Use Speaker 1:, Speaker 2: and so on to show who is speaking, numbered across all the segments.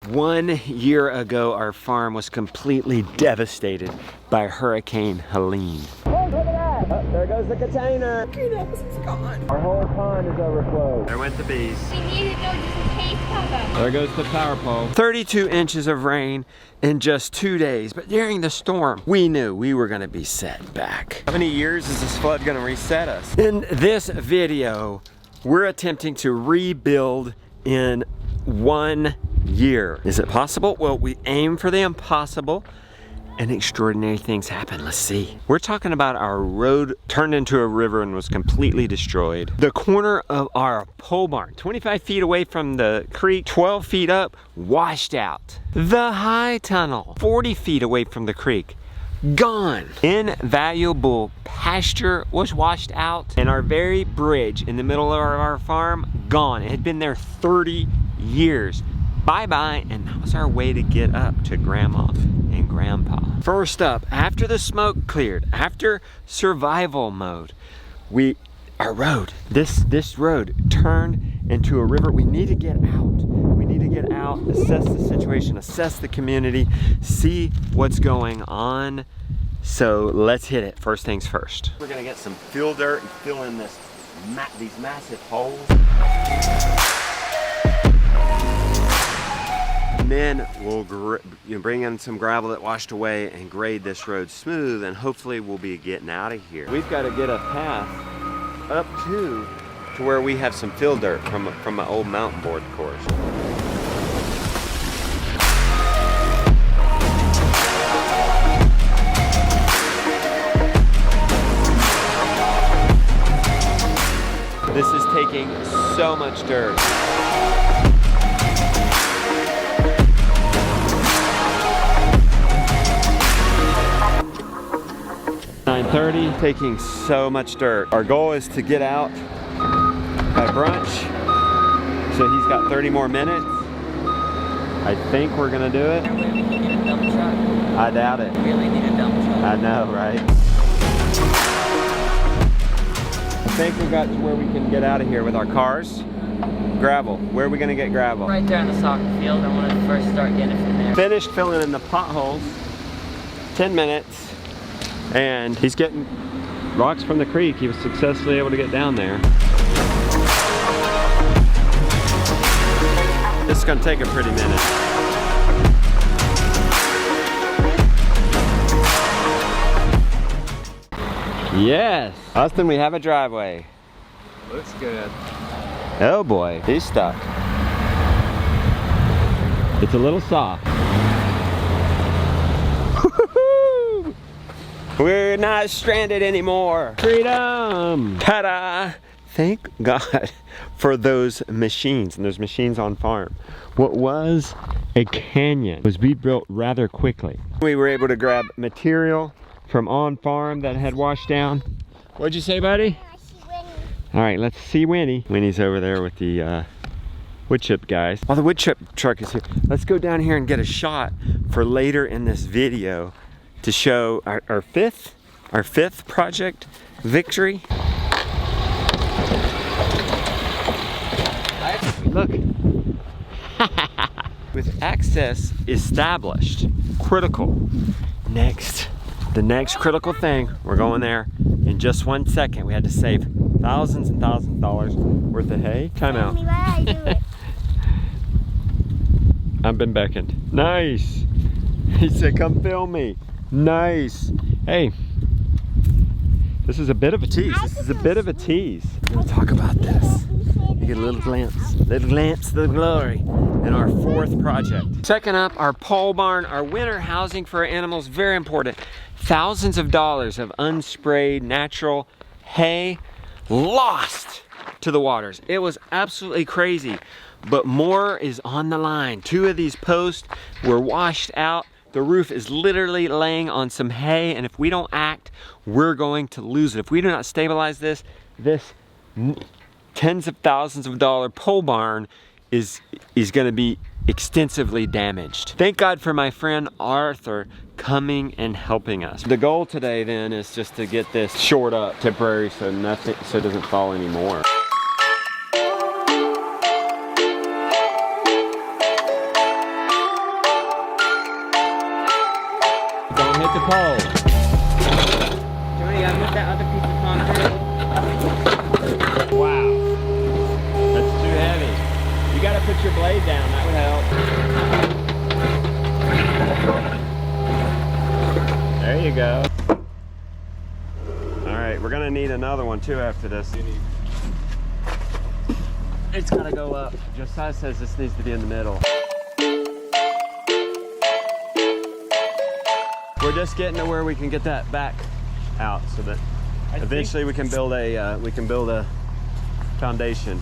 Speaker 1: 1 year ago, our farm was completely devastated by Hurricane Helene. Oh, look at that! Oh, there goes the container.
Speaker 2: Look at us, it's gone.
Speaker 1: Our whole pond is overflowed. There went the bees.
Speaker 3: We need to go just in case, Papa.
Speaker 1: There goes the power pole. 32 inches of rain in just 2 days, but during the storm, we knew we were gonna be set back. How many years is this flood gonna reset us? In this video, we're attempting to rebuild in 1 year. Is it possible? Well, we aim for the impossible and extraordinary things happen. Let's see. We're talking about our road turned into a river and was completely destroyed. The corner of our pole barn, 25 feet away from the creek, 12 feet up, washed out. The high tunnel, 40 feet away from the creek, gone. Invaluable pasture was washed out, and our very bridge in the middle of our farm, gone. It had been there 30 years. Bye-bye, and that was our way to get up to Grandma and Grandpa. First up, after the smoke cleared, after survival mode, our road, this road turned into a river. We need to get out. We need to get out, assess the situation, assess the community, see what's going on. So let's hit it, first things first. We're gonna get some fill dirt and fill in these massive holes. And then we'll bring in some gravel that washed away and grade this road smooth, and hopefully we'll be getting out of here. We've got to get a path up to where we have some fill dirt from an old mountain board course. This is taking so much dirt. Taking so much dirt. Our goal is to get out by brunch, so he's got 30 more minutes. I think we're gonna do it.
Speaker 2: We really need a dump truck.
Speaker 1: I doubt it.
Speaker 2: We really need a dump truck.
Speaker 1: I know, right? I think we got to where we can get out of here with our cars. Gravel. Where are we gonna get gravel?
Speaker 2: Right there in the soccer field. I want to first start getting it from there.
Speaker 1: Finished filling in the potholes. 10 minutes. And he's getting rocks from the creek. He was successfully able to get down there. This is gonna take a pretty minute. Yes! Austin, we have a driveway.
Speaker 4: Looks good.
Speaker 1: Oh boy, he's stuck. It's a little soft. We're not stranded anymore. Freedom! Ta-da! Thank God for those machines, and those machines on farm. What was a canyon was rebuilt rather quickly. We were able to grab material from on farm that had washed down. What'd you say, buddy?
Speaker 3: I see Winnie.
Speaker 1: All right, let's see Winnie. Winnie's over there with the wood chip guys. While the wood chip truck is here, let's go down here and get a shot for later in this video to show our fifth project victory. Look. With access established, critical. Next, the next critical thing, we're going there in just 1 second. We had to save thousands and thousands of dollars worth of hay. Time out. I've been beckoned. Nice. He said, come film me. Nice. Hey, this is a bit of a tease. This is a bit of a tease. We're gonna talk about this. You get a little glimpse of the glory in our fourth project. Second up, our pole barn, our winter housing for our animals, very important. Thousands of dollars of unsprayed natural hay lost to the waters. It was absolutely crazy, but more is on the line. 2 of these posts were washed out. The roof is literally laying on some hay, and if we don't act, we're going to lose it. If we do not stabilize this tens of thousands of dollar pole barn is going to be extensively damaged. Thank God for my friend Arthur coming and helping us. The goal today then is just to get this shored up temporary so it doesn't fall anymore. the pole.
Speaker 2: Johnny, I want that other piece of concrete.
Speaker 1: Wow. That's too heavy. You gotta put your blade down, that would help. There you go. All right, we're gonna need another one too after this. It's gotta go up. Josiah says this needs to be in the middle. We're just getting to where we can get that back out so that eventually we can build a foundation.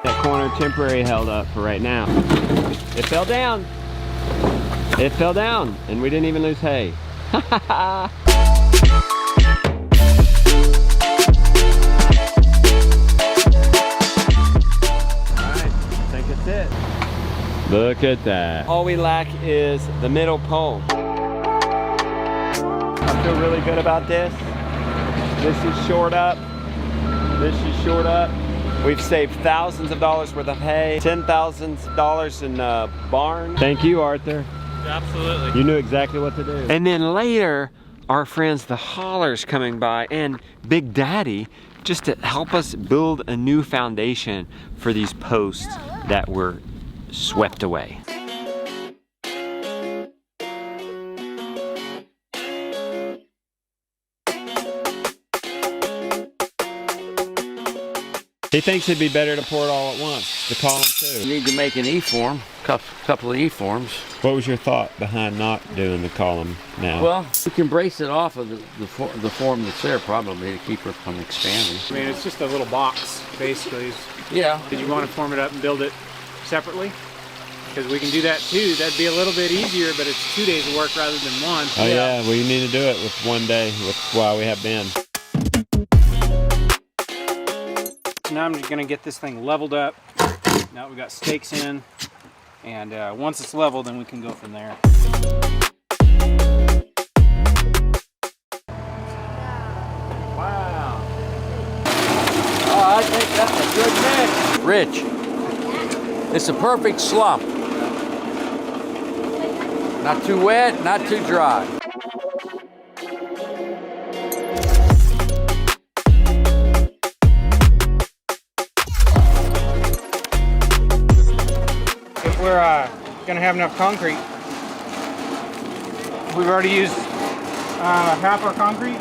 Speaker 1: That corner temporary held up for right now. It fell down. It fell down, and we didn't even lose hay. All right, I think it's it. Look at that. All we lack is the middle pole. I feel really good about this. This is shored up. This is shored up. We've saved thousands of dollars worth of hay, $10,000 in barn. Thank you, Arthur.
Speaker 5: Absolutely.
Speaker 1: You knew exactly what to do. And then later, our friends, the Hollers, coming by, and Big Daddy, just to help us build a new foundation for these posts that were swept away. He thinks it'd be better to pour it all at once, the column too.
Speaker 5: You need to make an E-form, couple of E-forms.
Speaker 1: What was your thought behind not doing the column now?
Speaker 5: Well, you can brace it off of the form that's there probably to keep her from expanding.
Speaker 4: I mean, it's just a little box, basically.
Speaker 5: Yeah.
Speaker 4: Did you want to form it up and build it separately? Because we can do that too. That'd be a little bit easier, but it's 2 days of work rather than one.
Speaker 1: Oh yeah, well you need to do it with one day while we have Ben.
Speaker 4: Now I'm just gonna get this thing leveled up. Now we've got stakes in, and once it's level, then we can go from there. Wow.
Speaker 5: Oh, I think that's a good mix. Rich, it's a perfect slump. Not too wet, not too dry.
Speaker 4: We're gonna have enough concrete. We've already used half our concrete.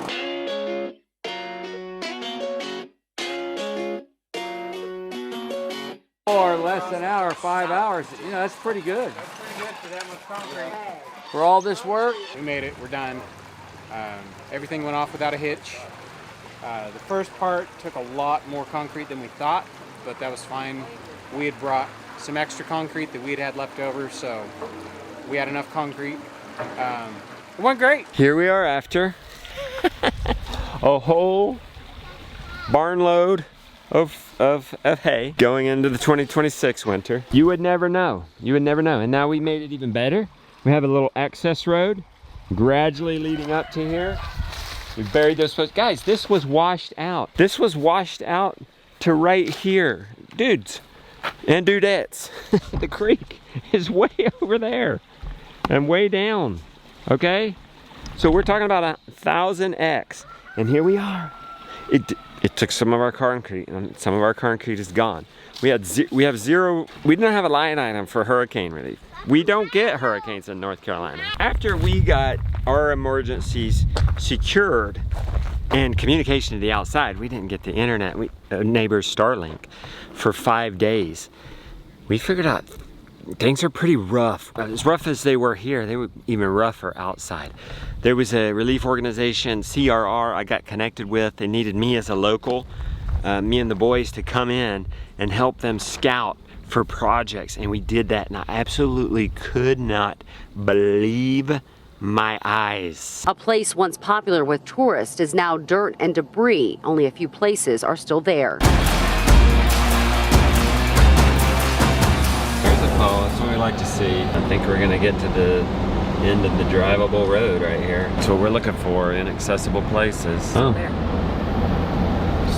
Speaker 5: Or less than an hour, 5 hours. You know, that's pretty good.
Speaker 4: That's pretty good for that much concrete.
Speaker 5: For all this work,
Speaker 4: We made it, we're done. Everything went off without a hitch. The first part took a lot more concrete than we thought, but that was fine. We had brought some extra concrete that we had left over, so we had enough concrete. It went great.
Speaker 1: Here we are after a whole barn load of hay going into the 2026 winter. You would never know. You would never know. And now we made it even better. We have a little access road gradually leading up to here. We buried those posts. Guys, this was washed out. This was washed out to right here. Dudes and dudettes. The creek is way over there and way down. Okay? So we're talking about 1,000x. And here we are. It took some of our concrete, and some of our concrete is gone. We have zero, we didn't have a line item for hurricane relief. We don't get hurricanes in North Carolina. After we got our emergencies secured and communication to the outside, we didn't get the internet, neighbor's Starlink for 5 days. We figured out things are pretty rough. As rough as they were here, they were even rougher outside. There was a relief organization, CRR, I got connected with. They needed me as a local, me and the boys to come in and help them scout for projects. And we did that, and I absolutely could not believe my eyes.
Speaker 6: A place once popular with tourists is now dirt and debris. Only a few places are still there.
Speaker 1: Oh, that's what we like to see. I think we're gonna get to the end of the drivable road right here. That's what we're looking for, inaccessible places. Oh.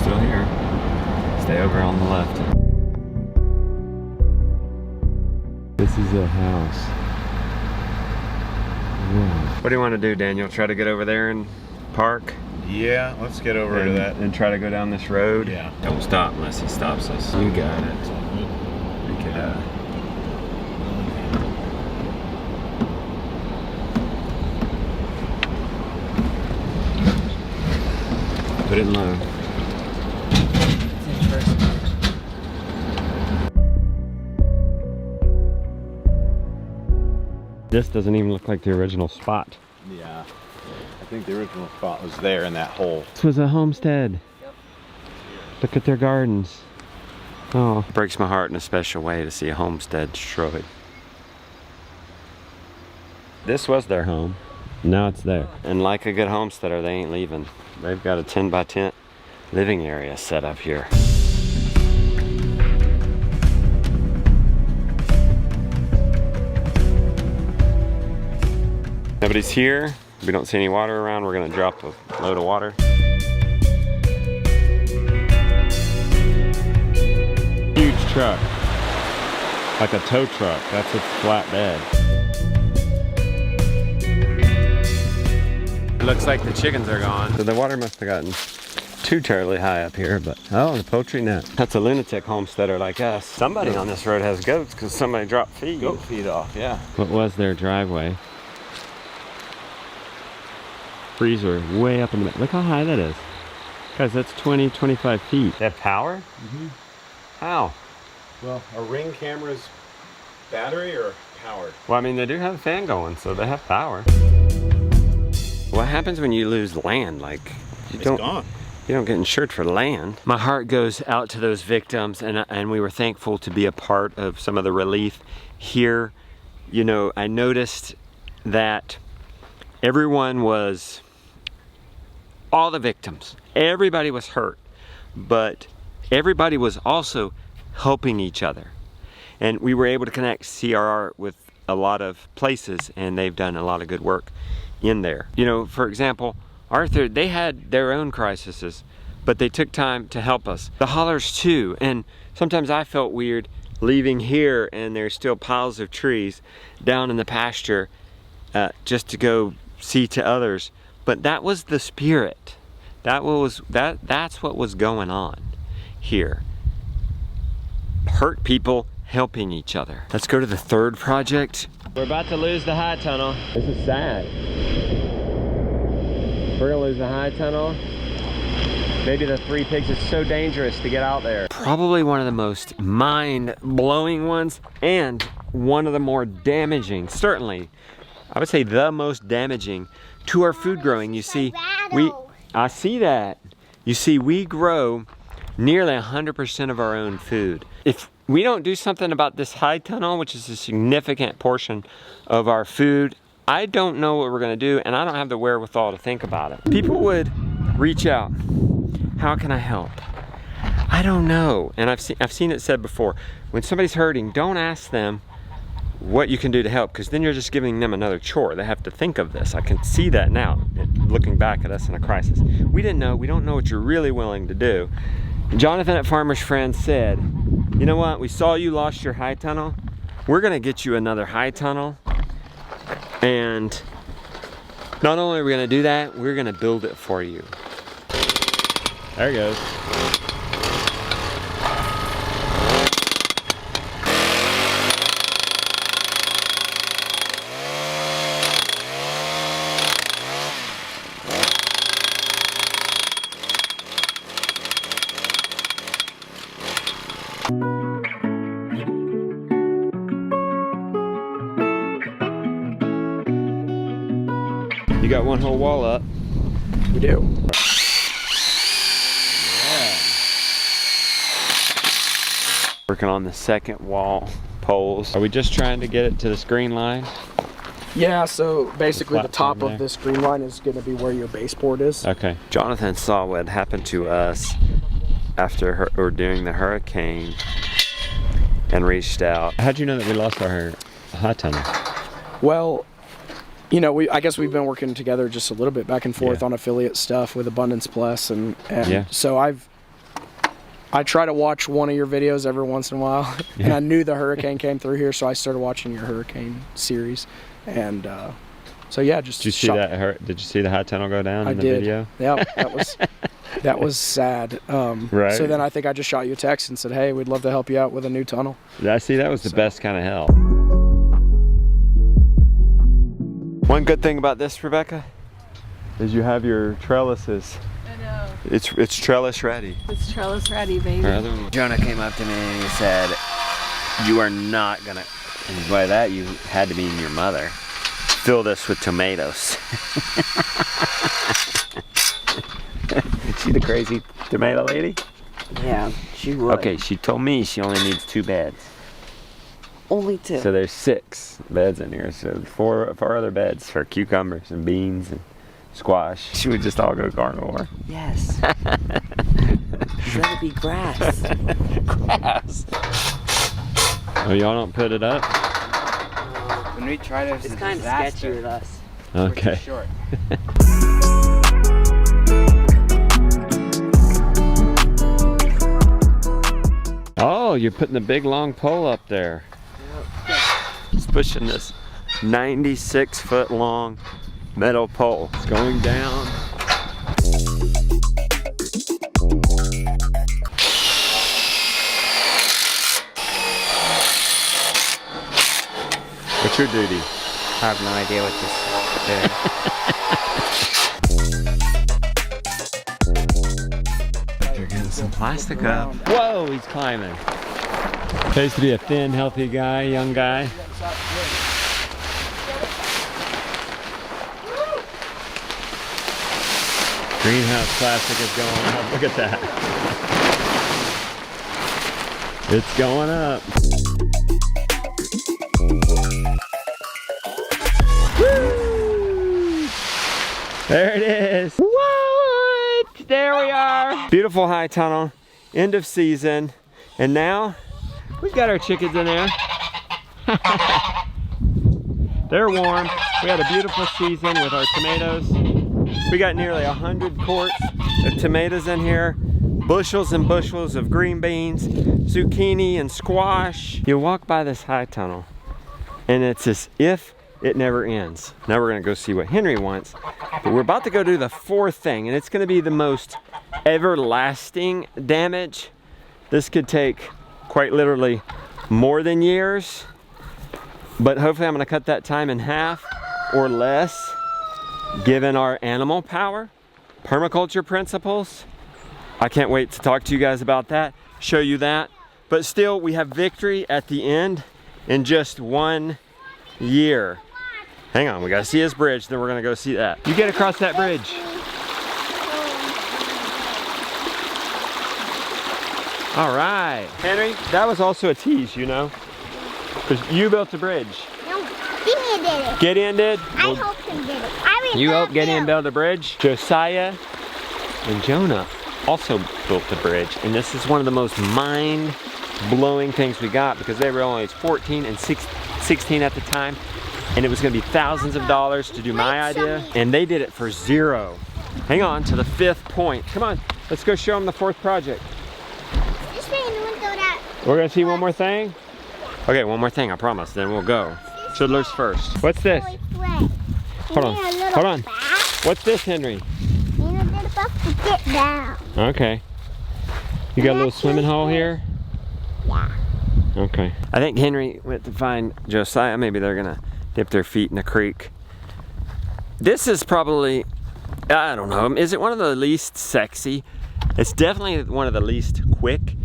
Speaker 1: still here. Stay over on the left. This is a house. Whoa. What do you want to do, Daniel? Try to get over there and park?
Speaker 7: Yeah, let's get over to that.
Speaker 1: And try to go down this road?
Speaker 7: Yeah.
Speaker 1: Don't stop unless he stops us. You got it. We could, put it in low. This doesn't even look like the original spot.
Speaker 7: Yeah. I think the original spot was there in that hole.
Speaker 1: This was a homestead. Yep. Look at their gardens. Oh, it breaks my heart in a special way to see a homestead destroyed. This was their home. Now it's there. And like a good homesteader, they ain't leaving. They've got a 10 by 10 living area set up here. Nobody's here. We don't see any water around. We're gonna drop a load of water. Huge truck. Like a tow truck. That's its flatbed. It looks like the chickens are gone. So the water must have gotten too terribly high up here, but oh, the poultry net. That's a lunatic homesteader like us. Somebody on this road has goats because somebody dropped feed.
Speaker 7: Goat feed off, yeah.
Speaker 1: What was their driveway? Freezer way up in the back. Look how high that is. Guys, that's 20, 25 feet. They have power? Mm-hmm. How?
Speaker 7: Well, are Ring cameras battery or powered?
Speaker 1: Well, I mean, they do have a fan going, so they have power. What happens when you lose land? Like,
Speaker 7: It's gone.
Speaker 1: You don't get insured for land. My heart goes out to those victims, and we were thankful to be a part of some of the relief here. You know, I noticed that everyone was, all the victims, everybody was hurt, but everybody was also helping each other. And we were able to connect CRR with a lot of places, and they've done a lot of good work in there. You know, for example, Arthur, they had their own crises, but they took time to help us. The hollers too, and sometimes I felt weird leaving here and there's still piles of trees down in the pasture just to go see to others. But that was the spirit. That's what was going on here. Hurt people helping each other. Let's go to the third project. We're about to lose the high tunnel. This is sad. We're gonna lose the high tunnel. Maybe the Three Pigs is so dangerous to get out there. Probably one of the most mind-blowing ones and one of the more damaging, certainly, I would say the most damaging to our food growing. You see, I see that. You see, we grow nearly 100% of our own food. If we don't do something about this high tunnel, which is a significant portion of our food, I don't know what we're gonna do, and I don't have the wherewithal to think about it. People would reach out. How can I help? I don't know. And I've seen it said before, when somebody's hurting, don't ask them what you can do to help, because then you're just giving them another chore. They have to think of this. I can see that now, looking back at us in a crisis. We don't know what you're really willing to do. Jonathan at Farmer's Friends said, you know what, we saw you lost your high tunnel. We're gonna get you another high tunnel. And not only are we gonna do that, we're gonna build it for you. There it goes. You got one whole wall up.
Speaker 2: We do.
Speaker 1: Working on the second wall poles. Are we just trying to get it to this green line?
Speaker 2: Yeah, so basically the top
Speaker 1: platform
Speaker 2: of this green line is going to be where your baseboard is.
Speaker 1: Okay. Jonathan saw what happened to us after or during the hurricane and reached out. How'd you know that we lost our high tunnel?
Speaker 2: Well, you know, I guess we've been working together just a little bit back and forth on affiliate stuff with Abundance Plus, and
Speaker 1: yeah.
Speaker 2: so I've
Speaker 8: I try to watch one of your videos every once in a while, and I knew the hurricane came through here, so I started watching your hurricane series, and so yeah, just.
Speaker 1: Did you see that? Did you see the high tunnel go down in the video?
Speaker 8: Yeah, that was sad.
Speaker 1: Right.
Speaker 8: So then I think I just shot you a text and said, "Hey, we'd love to help you out with a new tunnel."
Speaker 1: I see. That was the best kind of help. One good thing about this, Rebecca, is you have your trellises.
Speaker 9: I know.
Speaker 1: It's trellis ready.
Speaker 9: It's trellis ready, baby.
Speaker 2: Jonah came up to me and he said, "You are not gonna," and by that you had to mean your mother, "fill this with tomatoes." Is she the crazy tomato lady?
Speaker 9: Yeah, she would.
Speaker 2: Okay, she told me she only needs 2 beds.
Speaker 9: Only 2.
Speaker 2: So there's 6 beds in here. So four other beds for cucumbers and beans and squash. She would just all go carnivore.
Speaker 9: Yes. That'd be grass.
Speaker 2: Grass.
Speaker 1: Oh, y'all don't put it up?
Speaker 4: When we tried it,
Speaker 9: It's kind of sketchy with us.
Speaker 1: Okay.
Speaker 4: Short.
Speaker 1: Oh, you're putting the big long pole up there. He's pushing this 96-foot long metal pole. It's going down. What's your duty?
Speaker 2: I have no idea what this is. They're getting some plastic up.
Speaker 1: Whoa, he's climbing. Pays to be a thin, healthy guy, young guy. Greenhouse plastic is going up. Look at that. It's going up. Woo! There it is. What? There we are. Beautiful high tunnel. End of season. And now we've got our chickens in there. They're warm. We had a beautiful season with our tomatoes. We got nearly 100 quarts of tomatoes in here. Bushels and bushels of green beans, zucchini and squash. You walk by this high tunnel and it's as if it never ends. Now we're gonna go see what Henry wants, but we're about to go do the 4th thing, and it's gonna be the most everlasting damage. This could take quite literally more than years, but hopefully I'm gonna cut that time in half or less, given our animal power, permaculture principles. I can't wait to talk to you guys about that, show you that. But still, we have victory at the end in just 1 year. Hang on, we gotta see his bridge, then we're gonna go see that. You get across that bridge. All right. Henry, that was also a tease, you know? Because you built the bridge.
Speaker 3: No, Gideon did it.
Speaker 1: Gideon did?
Speaker 3: I hope he did it.
Speaker 1: You helped Gideon build the bridge? Josiah and Jonah also built the bridge. And this is one of the most mind-blowing things we got, because they were only 14 and 16 at the time. And it was gonna be thousands of dollars to do my idea. And they did it for 0. Hang on to the 5th point. Come on, let's go show them the 4th project.
Speaker 3: This way in the window that.
Speaker 1: We're gonna see one more thing? Okay, one more thing, I promise, then we'll go. Chidler's first. What's this? Hold on, hold on. What's this, Henry?
Speaker 3: Get down.
Speaker 1: Okay. You got a little swimming hole here?
Speaker 3: Yeah.
Speaker 1: Okay. I think Henry went to find Josiah. Maybe they're gonna dip their feet in a creek. This is probably, I don't know, is it one of the least sexy? It's definitely one of the least quick.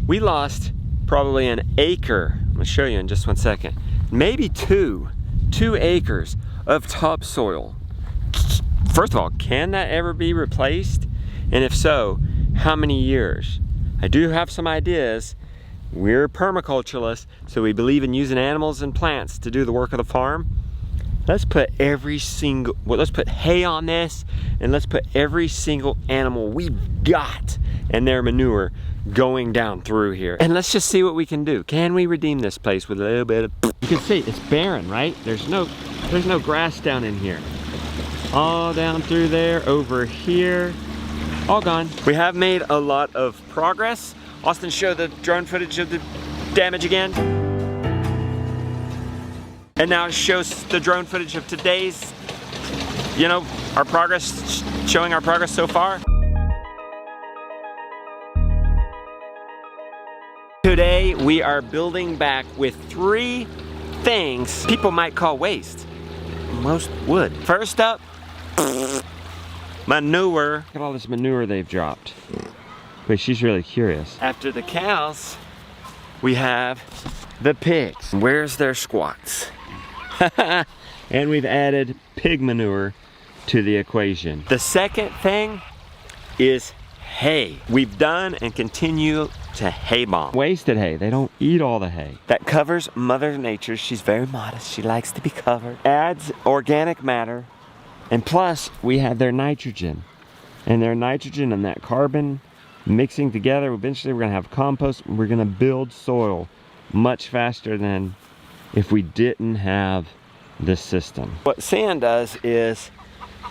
Speaker 1: We lost probably an acre. I'm gonna show you in just 1 second. Maybe 2 acres of topsoil. First of all, can that ever be replaced? And if so, how many years? I do have some ideas. We're permaculturalists, so we believe in using animals and plants to do the work of the farm. Let's put let's put hay on this, and let's put every single animal we've got and their manure going down through here. And let's just see what we can do. Can we redeem this place with a little bit of, you can see it's barren, right? There's no grass down in here. All down through there, over here, all gone. We have made a lot of progress Austin, show the drone footage of the damage again. And now it shows the drone footage of today's, you know, our progress, showing our progress so far. Today we are building back with 3 things people might call waste. Most would. First up, manure. Look at all this manure they've dropped. Wait, she's really curious. After the cows, we have the pigs. Where's their squats? And we've added pig manure to the equation. The second thing is hay. We've done and continue to hay bomb. Wasted hay, they don't eat all the hay. That covers Mother Nature. She's very modest, she likes to be covered. Adds organic matter, and plus we have their nitrogen. And their nitrogen and that carbon mixing together, eventually we're gonna have compost, and we're gonna build soil much faster than if we didn't have this system. What sand does is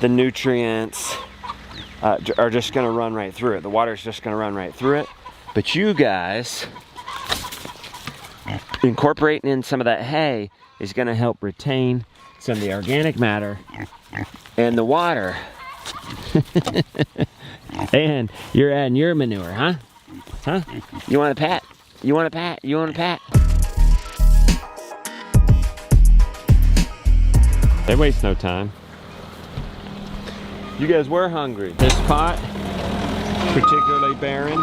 Speaker 1: the nutrients are just gonna run right through it. The water's just gonna run right through it. But you guys incorporating in some of that hay is gonna help retain some of the organic matter and the water. And you're adding your manure, huh? Huh? You want a pat? You want a pat? You want a pat? They waste no time. You guys were hungry. This spot, particularly barren.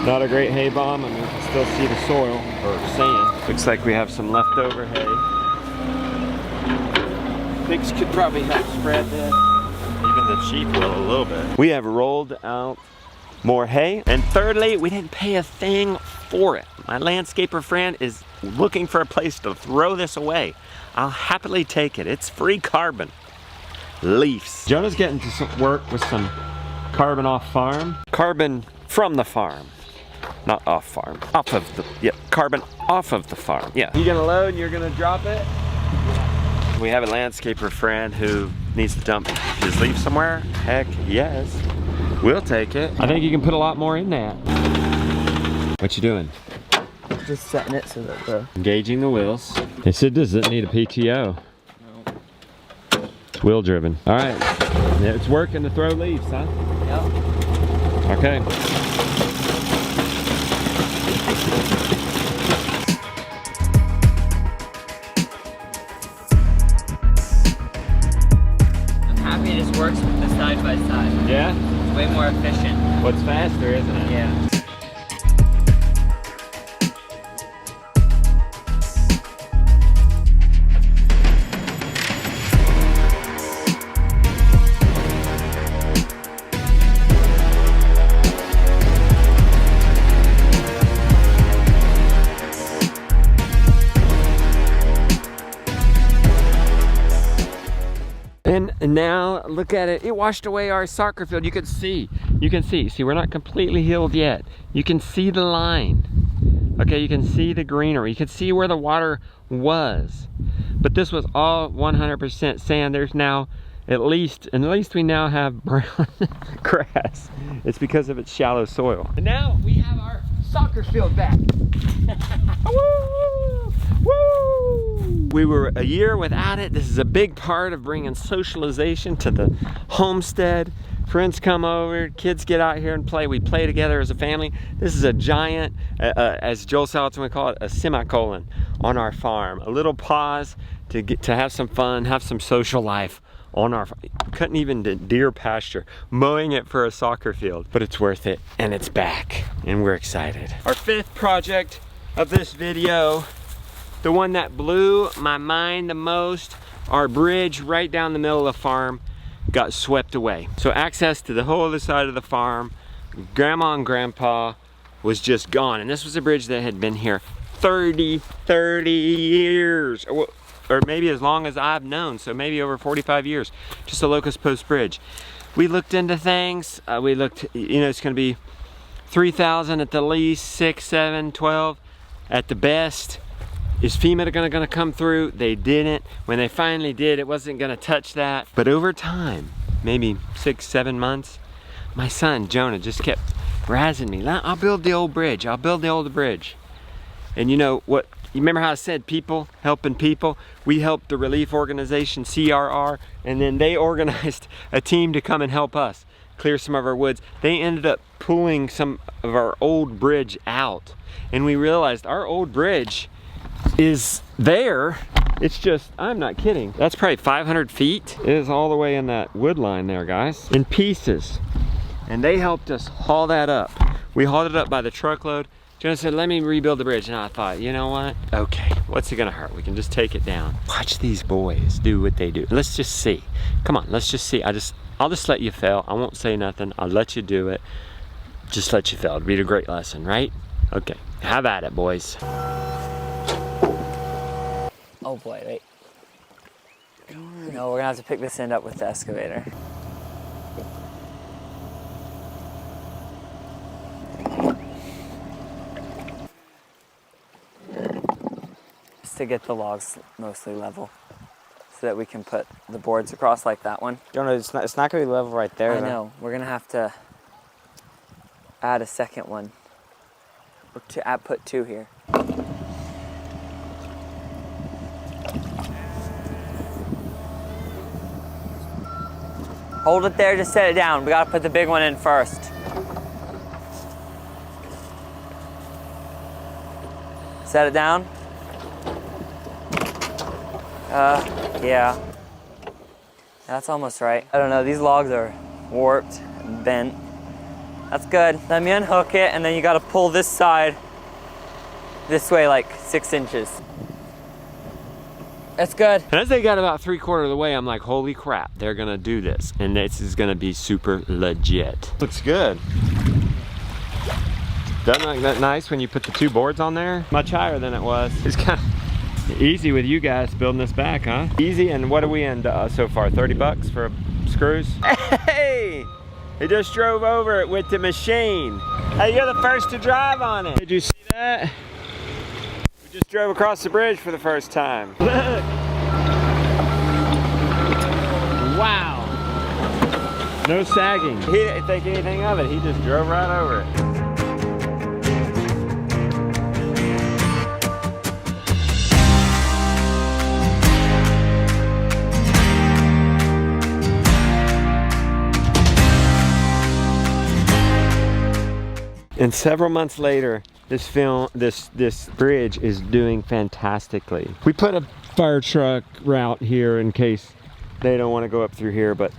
Speaker 1: Not a great hay bomb. I mean, you can still see the soil, or sand. Looks like we have some leftover hay. Pigs could probably help spread this. Even the sheep will a little bit. We have rolled out more hay. And thirdly, we didn't pay a thing for it. My landscaper friend is looking for a place to throw this away. I'll happily take it. It's free carbon. Leaves. Jonah's getting to work with some carbon off farm. Carbon from the farm. Not off farm. Off of the, yep, carbon off of the farm. Yeah. You gonna load and you're gonna drop it? We have a landscaper friend who needs to dump his leaves somewhere. Heck yes. We'll take it. I think you can put a lot more in that. What you doing?
Speaker 9: Just setting it so that the...
Speaker 1: Engaging the wheels. They said doesn't need a PTO.
Speaker 9: No.
Speaker 1: It's wheel driven. All right. Yeah, it's working to throw leaves, huh?
Speaker 9: Yep.
Speaker 1: Okay.
Speaker 9: I'm happy this works with the side by side.
Speaker 1: Yeah?
Speaker 9: It's way more efficient.
Speaker 1: What's faster, isn't it?
Speaker 9: Yeah.
Speaker 1: And now look at it. It washed away our soccer field. You can see. See, we're not completely healed yet. You can see the line. Okay, you can see the greenery. You can see where the water was. But this was all 100% sand. There's now at least we now have brown grass. It's because of its shallow soil. And now we have our soccer field back. Woo! Woo! We were a year without it. This is a big part of bringing socialization to the homestead. Friends come over, kids get out here and play. We play together as a family. This is a giant, as Joel Salatin would call it, a semicolon on our farm. A little pause to have some fun, have some social life on our farm. Couldn't even deer pasture, mowing it for a soccer field, but it's worth it, and it's back, and we're excited. Our 5th project of this video, the one that blew my mind the most, our bridge right down the middle of the farm got swept away. So access to the whole other side of the farm, Grandma and Grandpa was just gone. And this was a bridge that had been here 30 years, or maybe as long as I've known, so maybe over 45 years, just a locust post bridge. We looked into things, we looked, you know, it's gonna be 3,000 at the least, 6, 7, 12 at the best. Is FEMA gonna come through? They didn't. When they finally did, it wasn't gonna touch that. But over time, maybe 6, 7 months, my son, Jonah, just kept razzing me. I'll build the old bridge. I'll build the old bridge. And you know what? You remember how I said people helping people? We helped the relief organization CRR, and then they organized a team to come and help us clear some of our woods. They ended up pulling some of our old bridge out, and we realized our old bridge is there. It's just, I'm not kidding. That's probably 500 feet. It is all the way in that wood line there, guys, in pieces. And they helped us haul that up. We hauled it up by the truckload. Jonah said, let me rebuild the bridge. And I thought, you know what? Okay, what's it gonna hurt? We can just take it down. Watch these boys do what they do. Let's just see. Come on, let's just see. I'll just let you fail. I won't say nothing. I'll let you do it. Just let you fail. It'd be a great lesson, right? Okay, have at it, boys.
Speaker 9: Oh boy, wait. No, we're gonna have to pick this end up with the excavator. Just to get the logs mostly level, so that we can put the boards across like that one.
Speaker 2: Jonah, it's not gonna be level right there.
Speaker 9: I know. We're gonna have to add a second one, or put two here. Hold it there, just set it down. We gotta put the big one in first. Set it down. Yeah. That's almost right. I don't know, these logs are warped and bent. That's good. Let me unhook it, and then you gotta pull this side this way like 6 inches. That's good.
Speaker 1: And as they got about 3/4 of the way, I'm like, holy crap, they're gonna do this. And this is gonna be super legit. Looks good. Doesn't look that nice when you put the two boards on there? Much higher than it was. It's kind of easy with you guys building this back, huh? Easy, and what are we in so far? 30 bucks for screws? Hey! He just drove over it with the machine. Hey, you're the first to drive on it. Did you see that? We just drove across the bridge for the first time. Look! Wow! No sagging. He didn't think anything of it. He just drove right over it. And several months later, this bridge is doing fantastically. We put a fire truck route here in case they don't want to go up through here, but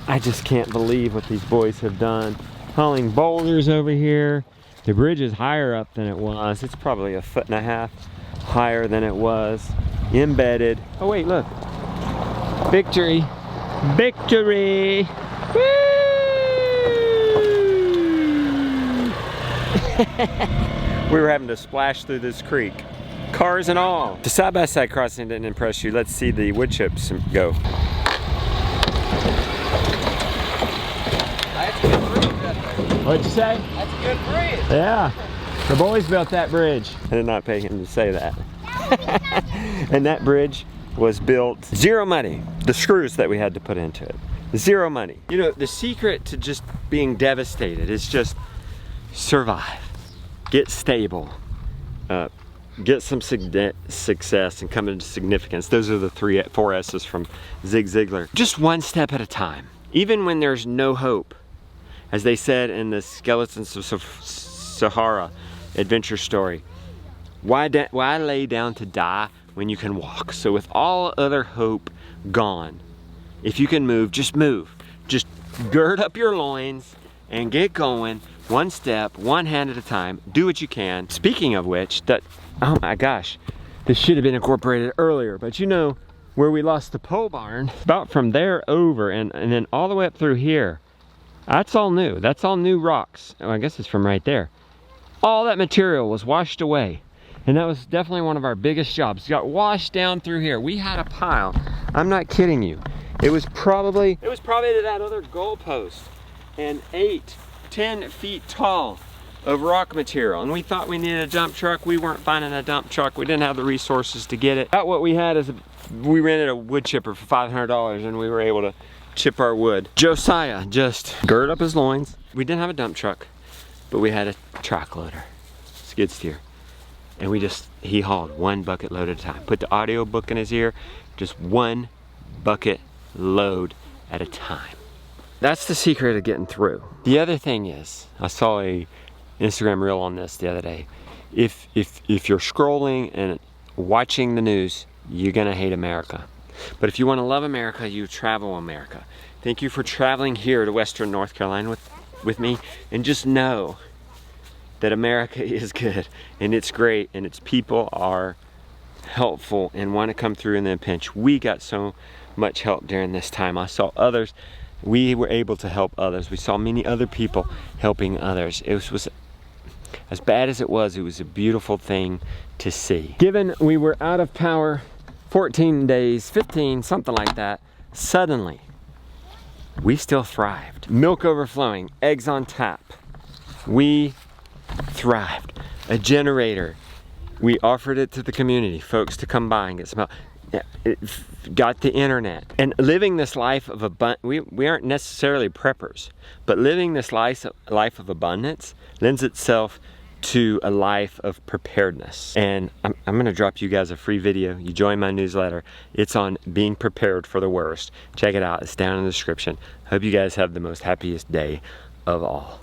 Speaker 1: I just can't believe what these boys have done. Hauling boulders over here. The bridge is higher up than it was. It's probably 1.5 feet higher than it was. Embedded. Oh wait, look. Victory. Victory. Woo! We were having to splash through this creek, cars and all. The side-by-side crossing didn't impress you. Let's see the wood chips go.
Speaker 5: That's a good bridge right there.
Speaker 1: What'd you say?
Speaker 5: That's a good bridge.
Speaker 1: Yeah, the boys built that bridge. I did not pay him to say that. And that bridge was built zero money. The screws that we had to put into it, zero money. You know, the secret to just being devastated is just survive. Get stable, get some success, and come into significance. Those are the 4 S's from Zig Ziglar. Just one step at a time. Even when there's no hope, as they said in the Skeletons of Sahara adventure story, why lay down to die when you can walk? So with all other hope gone, if you can move, just move. Just gird up your loins and get going. One step, one hand at a time. Do what you can. Speaking of which, oh my gosh, this should have been incorporated earlier, but you know where we lost the pole barn, about from there over and then all the way up through here. That's all new. That's all new rocks. Oh, I guess it's from right there. All that material was washed away. And that was definitely one of our biggest jobs. It got washed down through here. We had a pile. I'm not kidding you. It was probably to that other goalpost, and 10 feet tall of rock material. And we thought we needed a dump truck. We weren't finding a dump truck. We didn't have the resources to get it. About what we had is we rented a wood chipper for $500 and we were able to chip our wood. Josiah just girded up his loins. We didn't have a dump truck. but we had a track loader, skid steer. And he hauled 1 bucket load at a time. Put the audio book in his ear, just 1 bucket load at a time. That's the secret of getting through. The other thing is, I saw a Instagram reel on this the other day. If you're scrolling and watching the news, you're gonna hate America. But if you wanna love America, you travel America. Thank you for traveling here to Western North Carolina with me, and just know that America is good and it's great and its people are helpful and want to come through in the pinch. We got so much help during this time. I saw others, we were able to help others. We saw many other people helping others. It was as bad as it was a beautiful thing to see. Given we were out of power 14 days, 15, something like that, suddenly we still thrived. Milk overflowing, eggs on tap. We thrived. A generator. We offered it to the community, folks to come by and get some help. Got the internet. And living this life of abundance, we aren't necessarily preppers, but living this life of abundance lends itself to a life of preparedness. And I'm gonna drop you guys a free video. You join my newsletter. It's on being prepared for the worst. Check it out, it's down in the description. Hope you guys have the most happiest day of all.